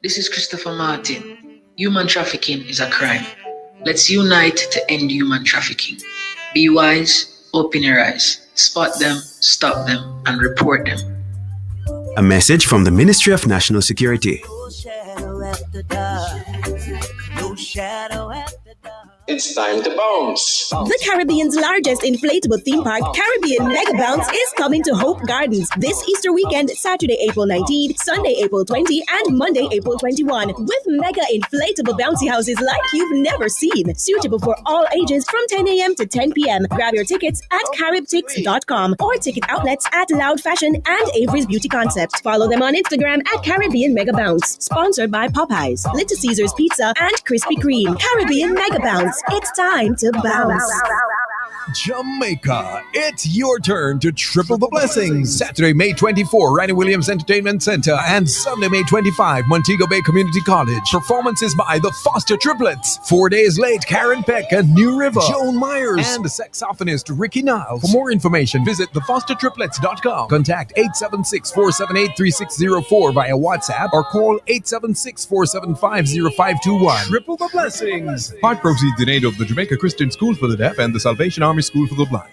This is Christopher Martin. Human trafficking is a crime. Let's unite to end human trafficking. Be wise, open your eyes, spot them, stop them, and report them. A message from the Ministry of National Security. It's time to bounce. The Caribbean's largest inflatable theme park, Caribbean Mega Bounce, is coming to Hope Gardens this Easter weekend, Saturday, April 19, Sunday, April 20, and Monday, April 21, with mega inflatable bouncy houses like you've never seen. Suitable for all ages from 10 a.m. to 10 p.m. Grab your tickets at caribtix.com or ticket outlets at Loud Fashion and Avery's Beauty Concept. Follow them on Instagram at Caribbean Mega Bounce. Sponsored by Popeyes, Little Caesars Pizza, and Krispy Kreme. Caribbean Mega Bounce. It's time to bounce. Jamaica, it's your turn to triple the blessings. Saturday, May 24, Randy Williams Entertainment Center, and Sunday, May 25, Montego Bay Community College. Performances by the Foster Triplets. 4 days late, Karen Peck and New River, Joan Myers, and the saxophonist Ricky Niles. For more information, visit thefostertriplets.com. Contact 876-478-3604 via WhatsApp or call 876-475-0521. Triple the blessings. Part proceeds in aid of the Jamaica Christian School for the Deaf and the Salvation Army School for the Blind.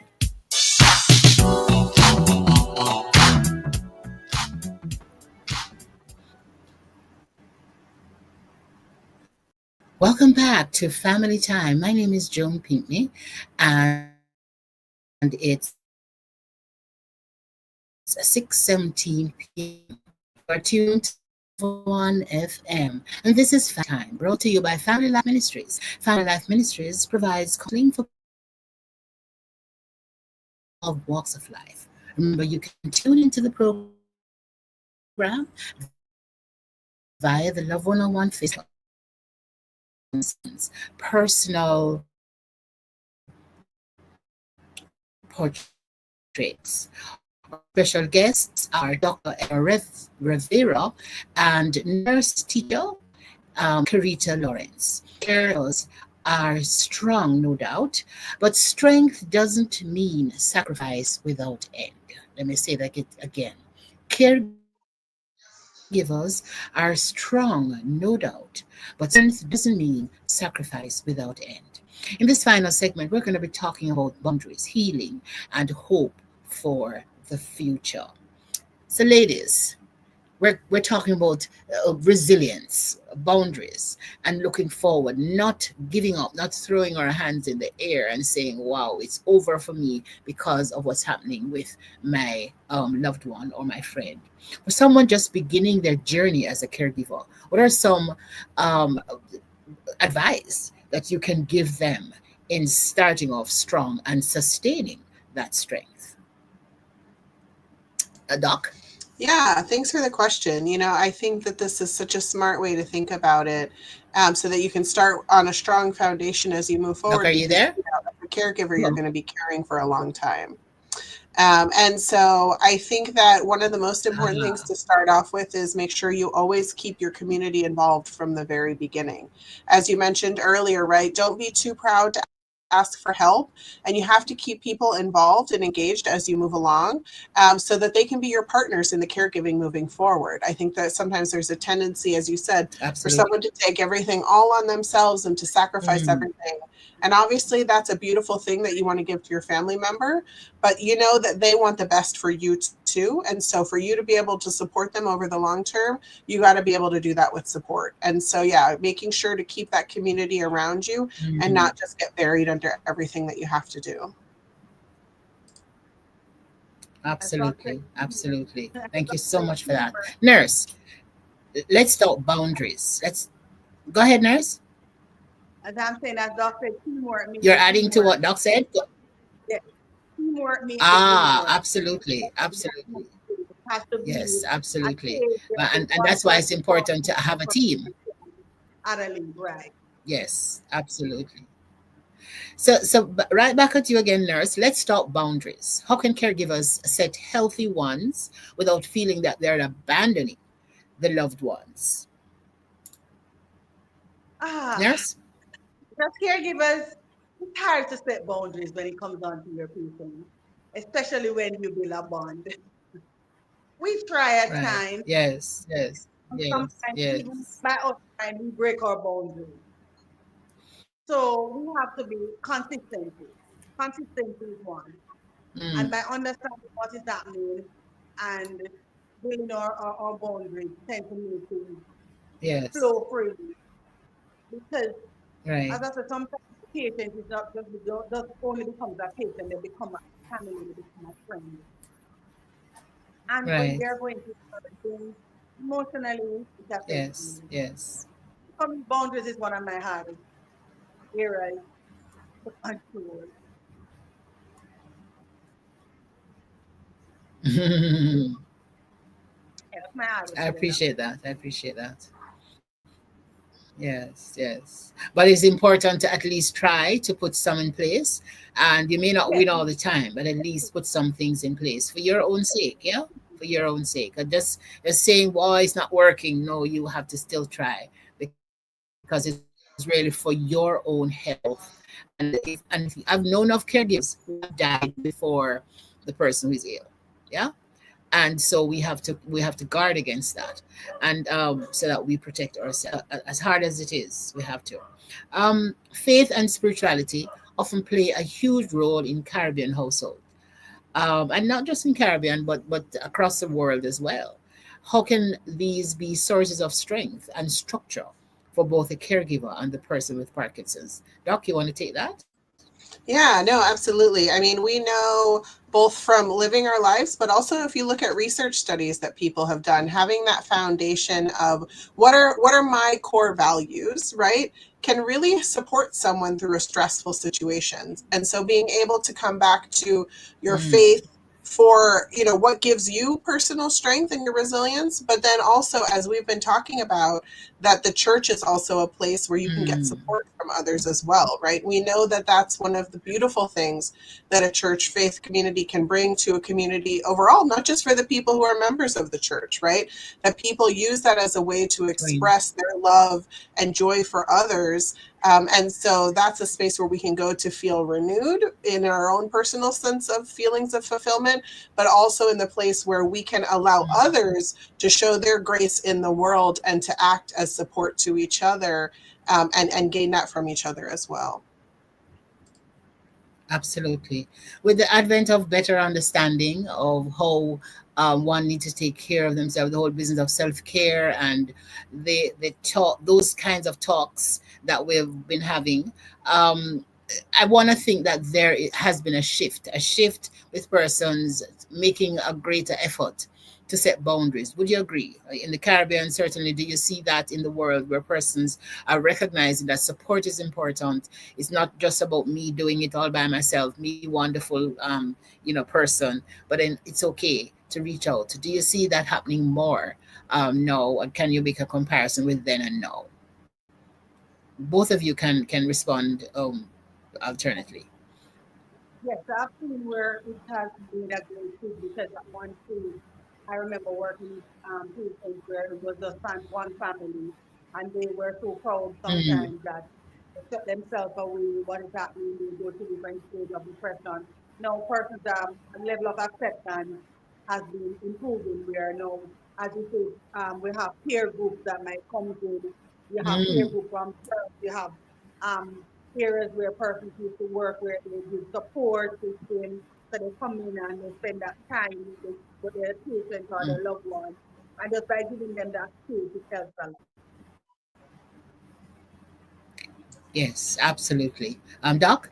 Welcome back to Family Time. My name is Joan Pinkney, and it's 6:17 p.m. We're tuned to 1 FM, and this is Family Time, brought to you by Family Life Ministries. Family Life Ministries provides counseling for all walks of life. Remember, you can tune into the program via the Love 101 Facebook. Personal portraits. Special guests are Dr. Rivera and nurse teacher Carita Lawrence. Girls are strong, no doubt, but strength doesn't mean sacrifice without end. Let me say that again. Caregivers are strong, no doubt, but strength doesn't mean sacrifice without end. In this final segment, we're going to be talking about boundaries, healing, and hope for the future. So, ladies, we're talking about resilience, boundaries, and looking forward, not giving up, not throwing our hands in the air and saying, wow, it's over for me because of what's happening with my loved one or my friend. For someone just beginning their journey as a caregiver, what are some advice that you can give them in starting off strong and sustaining that strength? Doc? Yeah, thanks for the question. I think that this is such a smart way to think about it, so that you can start on a strong foundation as you move forward. Doc, are you there? As a caregiver, you're going to be caring for a long time. And so I think that one of the most important things to start off with is make sure you always keep your community involved from the very beginning. As you mentioned earlier, right? Don't be too proud to ask for help, and you have to keep people involved and engaged as you move along, so that they can be your partners in the caregiving moving forward. I think that sometimes there's a tendency, as you said, for someone to take everything all on themselves and to sacrifice everything. And obviously that's a beautiful thing that you want to give to your family member, but you know that they want the best for you too. And so for you to be able to support them over the long term, you got to be able to do that with support. And so, yeah, making sure to keep that community around you and not just get buried under everything that you have to do. Absolutely. Absolutely. Thank you so much for that. Nurse, let's talk boundaries. Go ahead, Nurse. As I'm saying, as Doc said, teamwork. You're adding to what Doc said? Yeah. Teamwork means absolutely. Yes, absolutely. And that's why it's important to have a team. Utterly right. Yes, absolutely. Right back at you again, nurse. Let's talk boundaries. How can caregivers set healthy ones without feeling that they're abandoning the loved ones? Ah, Nurse? as caregivers, it's hard to set boundaries when it comes down to your patient, especially when you build a bond. We try at Right. times, Yes, yes, and yes, sometimes even yes. by us trying, we break our boundaries. So we have to be consistency. Consistency is one. And Mm, by understanding what does that mean and building our boundaries tend to make things yes, flow freely. Because right, as I said, sometimes the patient is not just only becomes a patient, they become a family, they become a friend. And when right. they're going through certain things, emotionally, it affects Yes, you. yes. Becoming boundaries is one of my hardest areas to control. I Yeah, that's my hardest area. appreciate that. I appreciate that. Yes, yes. But it's important to at least try to put some in place. And you may not Yes, win all the time, but at least put some things in place for your own sake. Yeah. For your own sake. And just saying, well, it's not working. No, you have to still try because it's really for your own health. And I've known of caregivers who have died before the person who is ill. Yeah, and so we have to guard against that, and so that we protect ourselves as hard as it is. We have to. Faith and spirituality often play a huge role in Caribbean household, and not just in Caribbean, but across the world as well. How can these be sources of strength and structure for both the caregiver and the person with Parkinson's? Doc, you want to take that? Yeah, no, absolutely. I mean, we know both from living our lives, but also if you look at research studies that people have done, having that foundation of what are my core values, right? Can really support someone through a stressful situation. And so being able to come back to your Mm, faith for, what gives you personal strength and your resilience, but then also, as we've been talking about, that the church is also a place where you can get mm, support from others as well, right? We know that that's one of the beautiful things that a church faith community can bring to a community overall, not just for the people who are members of the church, right? That people use that as a way to Queen. express their love and joy for others. And so that's a space where we can go to feel renewed in our own personal sense of feelings of fulfillment, but also in the place where we can allow others to show their grace in the world and to act as support to each other, and gain that from each other as well. Absolutely. With the advent of better understanding of how one needs to take care of themselves, the whole business of self care and the talk, those kinds of talks that we've been having, um, I want to think that has been a shift with persons making a greater effort to set boundaries. Would you agree? In the Caribbean, certainly, do you see that in the world where persons are recognizing that support is important? It's not just about me doing it all by myself, me wonderful, person, but then it's okay to reach out. Do you see that happening more? No. And can you make a comparison with then and now? Both of you can respond alternately. Yes, I've seen where it has been a great fit because at one stage, I remember working with patients where it was just one family, and they were so proud Mm, sometimes that they shut themselves away. What is happening? They go to different stages of depression. Now, persons' level of acceptance has been improving. Where now, as you say, we have peer groups that might come in. You have peer mm, group from church. You have um, areas where persons used to work where they give support system. So they come in and they spend that time with their patients or mm. their loved ones. And just by giving them that space, it helps a lot. Yes, absolutely. Doc?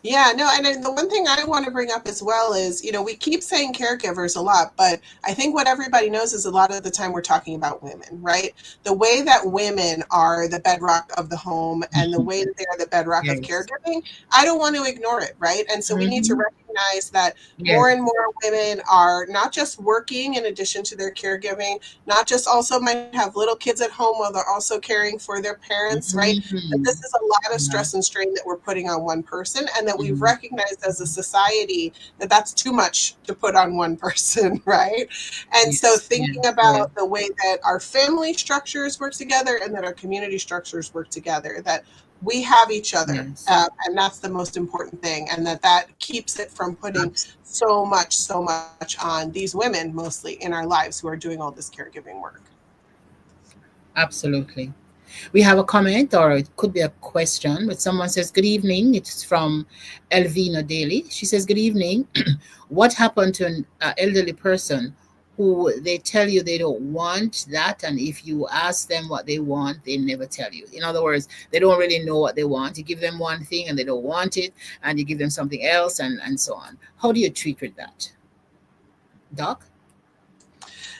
Yeah, no, and then the one thing I want to bring up as well is, we keep saying caregivers a lot, but I think what everybody knows is a lot of the time we're talking about women, right? The way that women are the bedrock of the home and the way that they are the bedrock of Yes. caregiving, I don't want to ignore it, right? And so we need to Hmm. recognize that Yes. more and more women are not just working in addition to their caregiving, not just also might have little kids at home while they're also caring for their parents, right? That this is a lot of Yeah. stress and strain that we're putting on one person, and that we've Mhm. recognized as a society that that's too much to put on one person, right? And so Yes. thinking Yes. Yes. about the way that our family structures work together and that our community structures work together, that we have each other, Yes. and that's the most important thing, and that keeps it from putting so much on these women mostly in our lives who are doing all this caregiving work. Absolutely. We have a comment, or it could be a question, but someone says, "Good evening." It's from Elvina Daly. She says, "Good evening. What happened to an elderly person who they tell you they don't want that, and if you ask them what they want, they never tell you? In other words, they don't really know what they want. You give them one thing and they don't want it, and you give them something else, and so on. How do you treat with that, Doc?"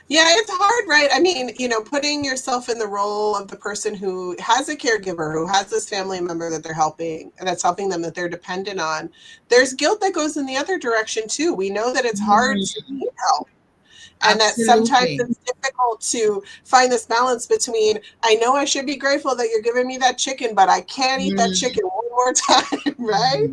Yeah, it's hard, right? I mean, putting yourself in the role of the person who has a caregiver, who has this family member that they're helping, that's helping them, that they're dependent on. There's guilt that goes in the other direction too. We know that it's hard to need help, and that sometimes Absolutely. it's difficult to find this balance between, I know I should be grateful that you're giving me that chicken, but I can't eat that chicken one more time, right?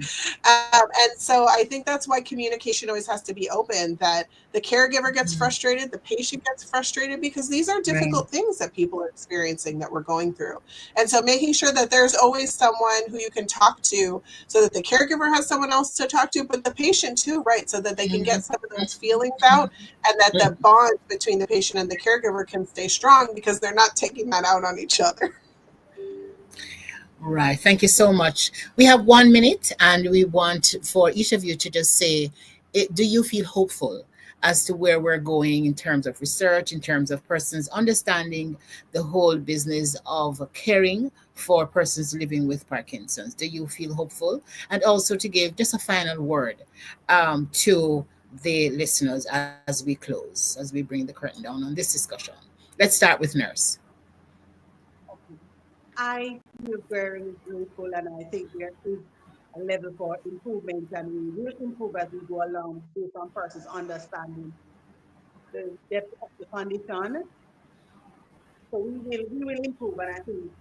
And so I think that's why communication always has to be open, that the caregiver gets frustrated, the patient gets frustrated, because these are Right. difficult things that people are experiencing, that we're going through. And so making sure that there's always someone who you can talk to, so that the caregiver has someone else to talk to, but the patient too, right? So that they can get some of those feelings out, and that the bond between the patient and the caregiver can stay strong because they're not taking that out on each other. Right. Thank you so much. We have 1 minute, and we want for each of you to just say, do you feel hopeful as to where we're going in terms of research, in terms of persons understanding the whole business of caring for persons living with Parkinson's? Do you feel hopeful? And also to give just a final word to the listeners as we close, as we bring the curtain down on this discussion. Let's start with Nurse. I feel very grateful, and I think there is a level for improvement, and we will improve as we go along based on persons understanding the depth of the condition. So we will improve, and I think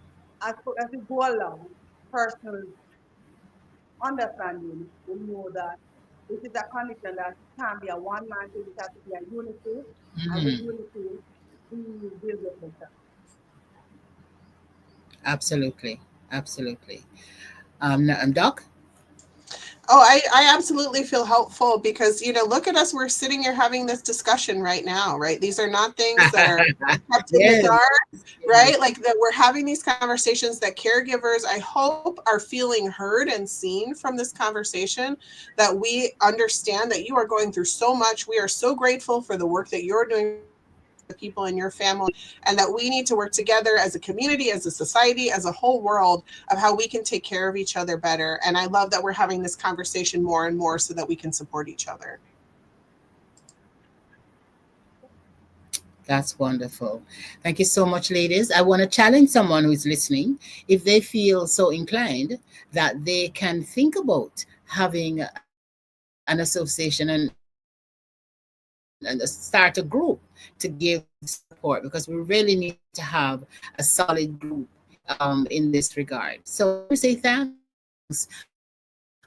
as we go along, persons understanding will know that this is a condition that can be a one-man thing, it has to be a unity, and with Mhm. unity, we will get better. Absolutely. Absolutely. And Doc? Oh, I absolutely feel helpful because, look at us. We're sitting here having this discussion right now, right? These are not things that are kept in the Yes. dark, right? Like that we're having these conversations that caregivers, I hope, are feeling heard and seen from this conversation, that we understand that you are going through so much. We are so grateful for the work that you're doing, the people in your family, and that we need to work together as a community, as a society, as a whole world, of how we can take care of each other better. And I love that we're having this conversation more and more so that we can support each other. That's wonderful. Thank you so much, ladies. I want to challenge someone who is listening, if they feel so inclined, that they can think about having an association and start a group to give support, because we really need to have a solid group in this regard. So I want to say thanks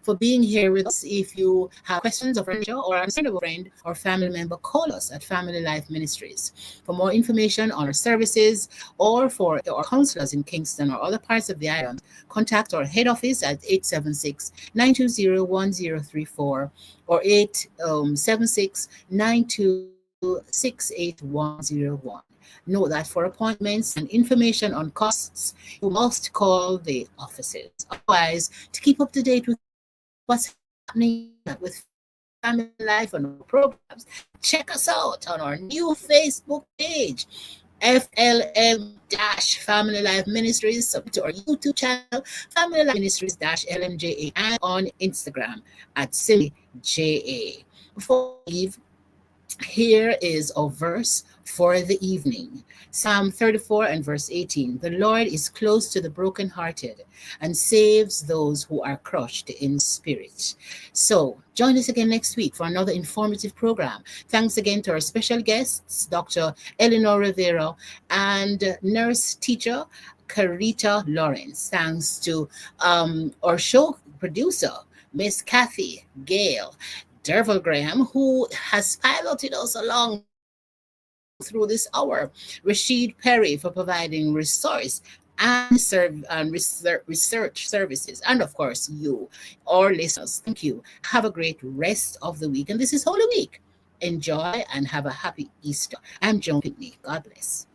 for being here with us. If you have questions or friend or are concerned about a friend or family member, call us at Family Life Ministries. For more information on our services or for our counselors in Kingston or other parts of the island, contact our head office at 876-920-1034 or 876-9268101. Note that for appointments and information on costs, you must call the offices. Otherwise, to keep up to date with what's happening with Family Life and our programs, check us out on our new Facebook page, FLM-Family Life Ministries. Subscribe to our YouTube channel, Family Life Ministries-LMJA, and on Instagram at SimplyJA. Before we leave, here is a verse for the evening. Psalm 34 and verse 18. The Lord is close to the brokenhearted and saves those who are crushed in spirit. So join us again next week for another informative program. Thanks again to our special guests, Dr. Eleanor Rivera and nurse teacher Carita Lawrence. Thanks to our show producer, Miss Kathy Gale. Derval Graham, who has piloted us along through this hour. Rashid Perry for providing resource and research services. And of course, you, our listeners, thank you. Have a great rest of the week. And this is Holy Week. Enjoy and have a happy Easter. I'm Joan Pitney. God bless.